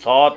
7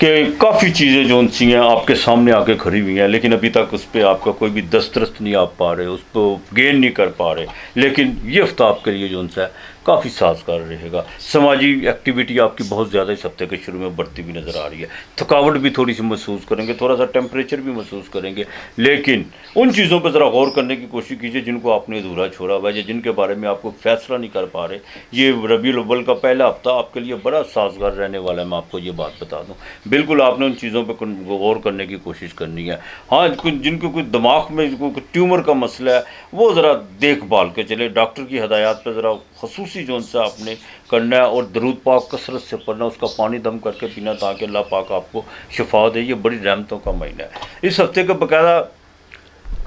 کہ کافی چیزیں جو سی ہیں آپ کے سامنے آ کے کھڑی ہوئی ہیں، لیکن ابھی تک اس پہ آپ کا کوئی بھی دسترست نہیں آپ پا رہے، اس کو گین نہیں کر پا رہے، لیکن یہ ہفتہ آپ کے لیے جو سا ہے کافی سازگار رہے گا۔ سماجی ایکٹیویٹی آپ کی بہت زیادہ اس ہفتے کے شروع میں بڑھتی ہوئی نظر آ رہی ہے، تھکاوٹ بھی تھوڑی سی محسوس کریں گے، تھوڑا سا ٹیمپریچر بھی محسوس کریں گے، لیکن ان چیزوں پہ ذرا غور کرنے کی کوشش کیجیے جن کو آپ نے ادھورا چھوڑا ہوا ہے یا جن کے بارے میں آپ کو فیصلہ نہیں کر پا رہے۔ یہ ربیع الاول کا پہلا ہفتہ آپ کے لیے بڑا سازگار رہنے والا ہے، میں آپ کو یہ بات بتا دوں۔ بالکل آپ نے ان چیزوں پہ غور کرنے کی کوشش کرنی ہے۔ ہاں، جن کو کوئی دماغ میں کوئی ٹیومر کا مسئلہ ہے وہ ذرا دیکھ بھال کے چلے، ڈاکٹر کی ہدایات پہ ذرا خصوصی جو سا آپ نے کرنا ہے، اور درود پاک کثرت سے پڑھنا، اس کا پانی دم کر کے پینا تاکہ اللہ پاک آپ کو شفا دے۔ یہ بڑی رحمتوں کا مہینہ ہے۔ اس ہفتے کا باقاعدہ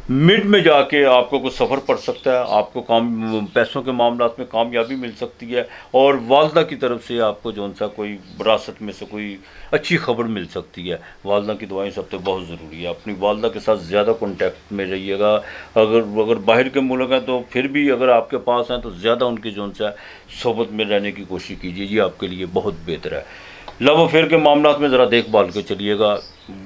مڈ میں جا کے آپ کو کچھ سفر پڑ سکتا ہے، آپ کو پیسوں کے معاملات میں کامیابی مل سکتی ہے، اور والدہ کی طرف سے آپ کو جو سا کوئی وراثت میں سے کوئی اچھی خبر مل سکتی ہے۔ والدہ کی دعائیں سب سے بہت ضروری ہے، اپنی والدہ کے ساتھ زیادہ کانٹیکٹ میں رہیے گا۔ اگر باہر کے ملک ہیں تو پھر بھی اگر آپ کے پاس ہیں تو زیادہ ان کی جو سا صحبت میں رہنے کی کوشش کیجیے، یہ آپ کے لیے بہت بہتر ہے۔ لو افیئر کے معاملات میں ذرا دیکھ بھال کے چلیے گا،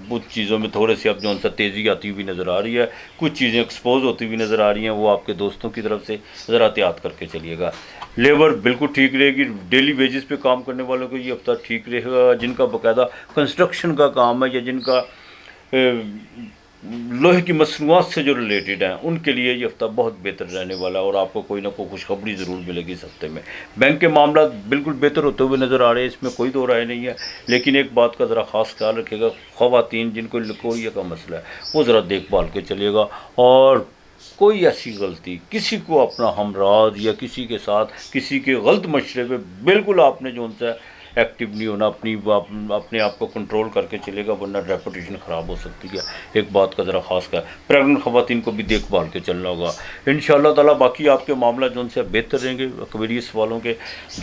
کچھ چیزوں میں تھوڑے سی اب جو سا تیزی آتی ہوئی نظر آ رہی ہے، کچھ چیزیں ایکسپوز ہوتی ہوئی نظر آ رہی ہیں، وہ آپ کے دوستوں کی طرف سے ذرا احتیاط کر کے چلیے گا۔ لیبر بالکل ٹھیک رہے گی، ڈیلی ویجز پہ کام کرنے والوں کو یہ ہفتہ ٹھیک رہے گا۔ جن کا باقاعدہ کنسٹرکشن کا کام ہے یا جن کا لوہے کی مصنوعات سے جو ریلیٹڈ ہیں، ان کے لیے یہ ہفتہ بہت بہتر رہنے والا ہے، اور آپ کو کوئی نہ کوئی خوشخبری ضرور ملے گی اس ہفتے میں۔ بینک کے معاملات بالکل بہتر ہوتے ہوئے نظر آ رہے ہیں، اس میں کوئی دو رائے نہیں ہے، لیکن ایک بات کا ذرا خاص خیال رکھے گا، خواتین جن کو لکوریا کا مسئلہ ہے وہ ذرا دیکھ بھال کے چلیے گا، اور کوئی ایسی غلطی کسی کو اپنا ہمراز یا کسی کے ساتھ کسی کے غلط مشورے پہ بالکل آپ نے جو سا ایکٹیو نہیں ہونا، اپنے آپ کو کنٹرول کر کے چلے گا، ورنہ ریپوٹیشن خراب ہو سکتی ہے۔ ایک بات کا ذرا خاص کر پریگننٹ خواتین کو بھی دیکھ بھال کے چلنا ہوگا انشاءاللہ تعالیٰ۔ باقی آپ کے معاملات جو سے بہتر رہیں گے۔ ایکویریس والوں کے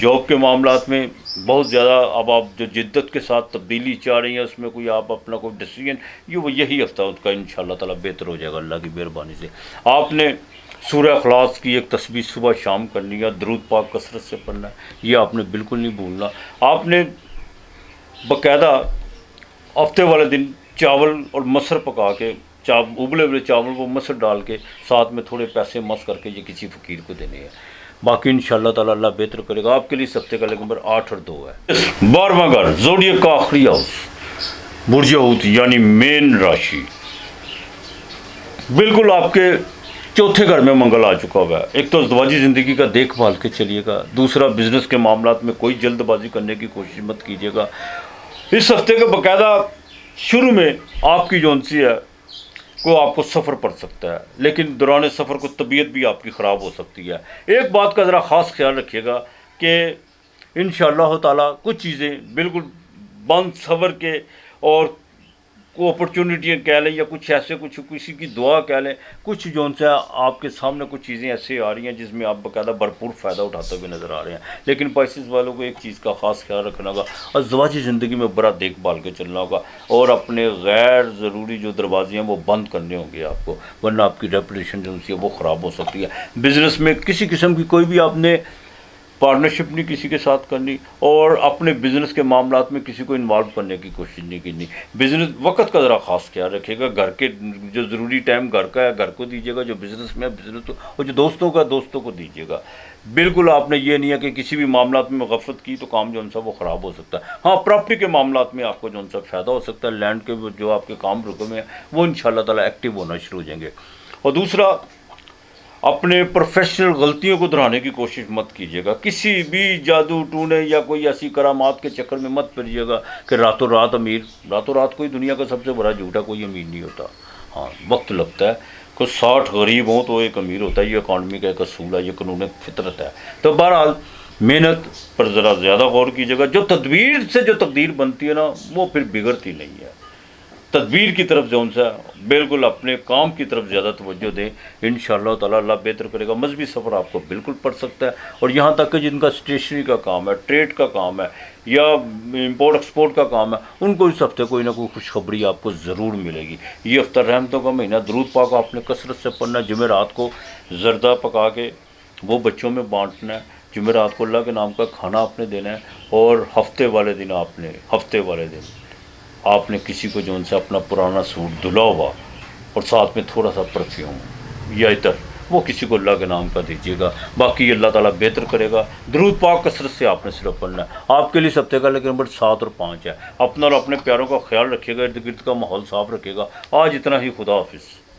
جاب کے معاملات میں بہت زیادہ اب آپ جو جدت کے ساتھ تبدیلی چاہ رہی ہیں، اس میں کوئی آپ اپنا کوئی ڈیسیجن یہی ہفتہ اس کا انشاءاللہ تعالیٰ بہتر ہو جائے گا اللہ کی مہربانی سے۔ آپ نے سورہ اخلاص کی ایک تسبیح صبح شام کرنی ہے، درود پاک کثرت سے پڑھنا ہے، یہ آپ نے بالکل نہیں بھولنا۔ آپ نے باقاعدہ ہفتے والے دن چاول اور مسر پکا کے، ابلے ہوئے چاول کو مسر ڈال کے ساتھ میں تھوڑے پیسے مس کر کے یہ کسی فقیر کو دینے ہیں۔ باقی انشاءاللہ تعالیٰ اللہ بہتر کرے گا آپ کے لیے۔ اس ہفتے کا نمبر 8 اور 2 ہے۔ 12واں گھر زوڈیک کا آخری ہاؤس برج حوت یعنی مین راشی، بالکل آپ کے چوتھے گھر میں منگل آ چکا ہوا ہے۔ ایک تو ازدواجی زندگی کا دیکھ بھال کے چلیے گا، دوسرا بزنس کے معاملات میں کوئی جلد بازی کرنے کی کوشش مت کیجیے گا۔ اس ہفتے کے باقاعدہ شروع میں آپ کی جو سی ہے کو آپ کو سفر پڑ سکتا ہے، لیکن دوران سفر کو طبیعت بھی آپ کی خراب ہو سکتی ہے۔ ایک بات کا ذرا خاص خیال رکھیے گا کہ انشاءاللہ تعالیٰ کچھ چیزیں بالکل بند صبر کے، اور اپرچونیٹیاں کہہ لیں یا کچھ ایسے کسی کی دعا کہہ لیں، کچھ جو سا آپ کے سامنے کچھ چیزیں ایسے آ رہی ہیں جس میں آپ باقاعدہ بھرپور فائدہ اٹھاتے ہوئے نظر آ رہے ہیں۔ لیکن پائسز والوں کو ایک چیز کا خاص خیال رکھنا ہوگا، ازدواجی زندگی میں بڑا دیکھ بھال کے چلنا ہوگا، اور اپنے غیر ضروری جو دروازے ہیں وہ بند کرنے ہوں گے آپ کو، ورنہ آپ کی ریپوٹیشن جو ہے وہ خراب ہو سکتی ہے۔ بزنس میں کسی قسم کی کوئی بھی آپ نے پارٹنرشپ نہیں کسی کے ساتھ کرنی، اور اپنے بزنس کے معاملات میں کسی کو انوالو کرنے کی کوشش نہیں کرنی۔ بزنس وقت کا ذرا خاص خیال رکھیے گا، گھر کے جو ضروری ٹائم گھر کا ہے گھر کو دیجیے گا، جو بزنس میں ہے بزنس کو، اور جو دوستوں کا دوستوں کو دیجیے گا۔ بالکل آپ نے یہ نہیں ہے کہ کسی بھی معاملات میں غفلت کی تو کام جو وہ خراب ہو سکتا ہے۔ ہاں، پراپرٹی کے معاملات میں آپ کو جو فائدہ ہو سکتا ہے، لینڈ کے جو آپ کے کام رکے ہوئے ہیں وہ انشاءاللہ تعالیٰ ایکٹیو ہونا شروع ہو جائیں گے۔ اور دوسرا، اپنے پروفیشنل غلطیوں کو دہرانے کی کوشش مت کیجیے گا، کسی بھی جادو ٹونے یا کوئی ایسی کرامات کے چکر میں مت پڑیے گا کہ راتوں رات امیر۔ راتوں رات کوئی دنیا کا سب سے بڑا جھوٹ ہے، کوئی امیر نہیں ہوتا۔ ہاں، وقت لگتا ہے، کوئی 60 غریب ہوں تو ایک امیر ہوتا ہے، یہ اکانومی کا ایک اصول ہے، یہ قانون فطرت ہے۔ تو بہرحال محنت پر ذرا زیادہ غور کیجیے گا، جو تدبیر سے جو تقدیر بنتی ہے نا وہ پھر بگڑتی نہیں ہے۔ تدبیر کی طرف جو سا بالکل اپنے کام کی طرف زیادہ توجہ دیں، انشاءاللہ تعالیٰ اللہ بہتر کرے گا۔ مذہبی سفر آپ کو بالکل پڑ سکتا ہے، اور یہاں تک کہ جن کا اسٹیشنری کا کام ہے، ٹریڈ کا کام ہے یا امپورٹ ایکسپورٹ کا کام ہے، ان کو اس ہفتے کوئی نہ کوئی خوشخبری آپ کو ضرور ملے گی۔ یہ ہفتہ رحمتوں کا مہینہ، درود پاک آپ نے کثرت سے پڑھنا ہے۔ جمعرات کو زردہ پکا کے وہ بچوں میں بانٹنا ہے، جمعرات کو اللہ کے نام کا کھانا آپ نے دینا ہے، اور ہفتے والے دن آپ نے کسی کو جو ان سے اپنا پرانا سوٹ دھلا ہوا اور ساتھ میں تھوڑا سا پرفیوم یا عطر وہ کسی کو اللہ کے نام کا دیجیے گا، باقی اللہ تعالیٰ بہتر کرے گا۔ درود پاک کثرت سے آپ نے صرف پڑھنا ہے۔ آپ کے لیے ہفتے کا لیکن نمبر 7 اور 5 ہے۔ اپنا اور اپنے پیاروں کا خیال رکھیے گا، ارد گرد کا ماحول صاف رکھیے گا۔ آج اتنا ہی، خدا حافظ۔